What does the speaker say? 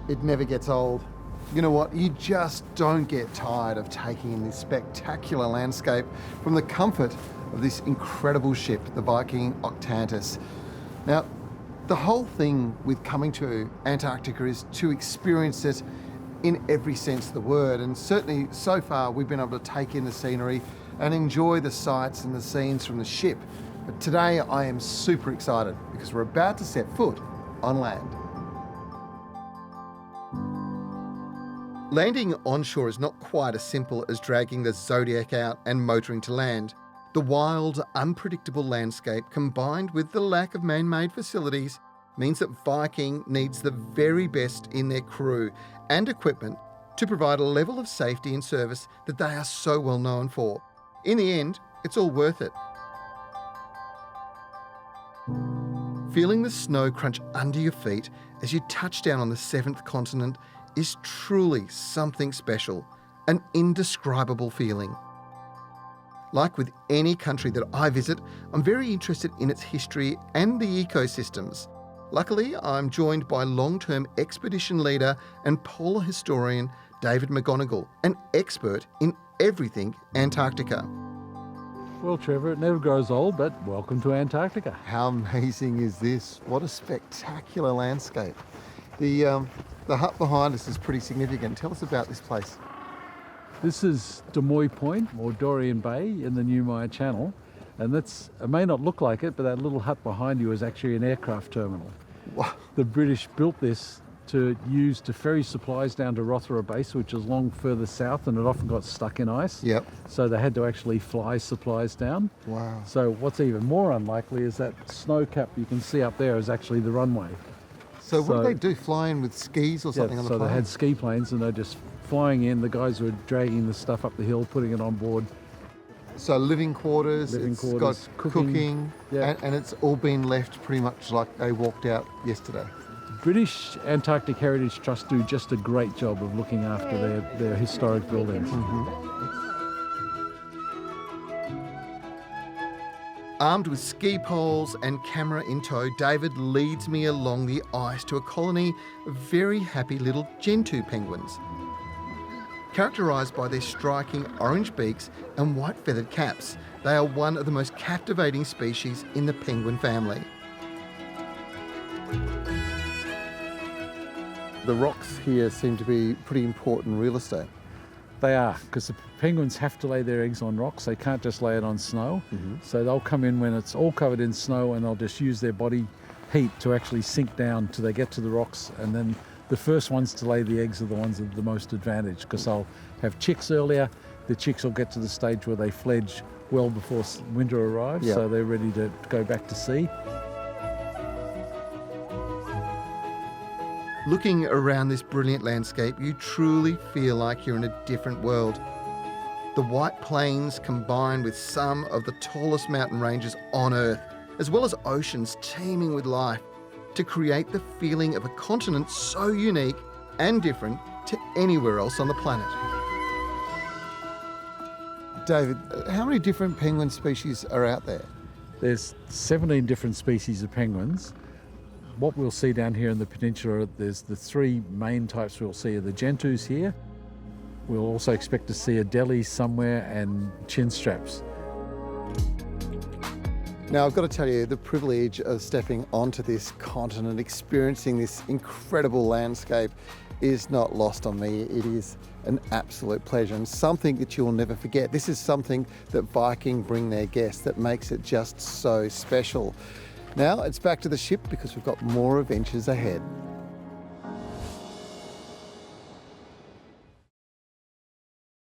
It never gets old. You know what? You just don't get tired of taking in this spectacular landscape from the comfort of this incredible ship, the Viking Octantis. Now, the whole thing with coming to Antarctica is to experience it in every sense of the word, and certainly so far we've been able to take in the scenery and enjoy the sights and the scenes from the ship. But today I am super excited because we're about to set foot on land. Landing onshore is not quite as simple as dragging the Zodiac out and motoring to land. The wild, unpredictable landscape combined with the lack of man-made facilities means that Viking needs the very best in their crew and equipment to provide a level of safety and service that they are so well known for. In the end, it's all worth it. Feeling the snow crunch under your feet as you touch down on the seventh continent is truly something special, an indescribable feeling. Like with any country that I visit, I'm very interested in its history and the ecosystems. Luckily, I'm joined by long-term expedition leader and polar historian David McGonigal, an expert in everything Antarctica. Well, Trevor, it never grows old, but welcome to Antarctica. How amazing is this? What a spectacular landscape. The hut behind us is pretty significant. Tell us about this place. This is Demoy Point, or Dorian Bay, in the New Maya Channel. And it may not look like it, but that little hut behind you is actually an aircraft terminal. Wow. The British built this to use to ferry supplies down to Rothera Base, which is long further south, and it often got stuck in ice. Yep. So they had to actually fly supplies down. Wow. So what's even more unlikely is that snow cap you can see up there is actually the runway. So what did they do? Fly in with skis or something on the plane? So they had ski planes and they're just flying in. The guys were dragging the stuff up the hill, putting it on board. So living quarters, got cooking yeah. and it's all been left pretty much like they walked out yesterday. British Antarctic Heritage Trust do just a great job of looking after their historic buildings. Armed with ski poles and camera in tow, David leads me along the ice to a colony of very happy little gentoo penguins. Characterised by their striking orange beaks and white feathered caps, they are one of the most captivating species in the penguin family. The rocks here seem to be pretty important real estate. They are, because the penguins have to lay their eggs on rocks. They can't just lay it on snow. So they'll come in when it's all covered in snow and they'll just use their body heat to actually sink down till they get to the rocks, and then the first ones to lay the eggs are the ones that are the most advantage, because they'll have chicks earlier. The chicks will get to the stage where they fledge well before winter arrives, so they're ready to go back to sea. Looking around this brilliant landscape, you truly feel like you're in a different world. The White Plains combined with some of the tallest mountain ranges on Earth, as well as oceans teeming with life, to create the feeling of a continent so unique and different to anywhere else on the planet. David, how many different penguin species are out there? There's 17 different species of penguins. What we'll see down here in the peninsula, there's the three main types we'll see are the gentoos here. We'll also expect to see adelie somewhere and chin straps. Now, I've got to tell you, the privilege of stepping onto this continent, experiencing this incredible landscape is not lost on me. It is an absolute pleasure and something that you'll never forget. This is something that Viking bring their guests that makes it just so special. Now it's back to the ship because we've got more adventures ahead.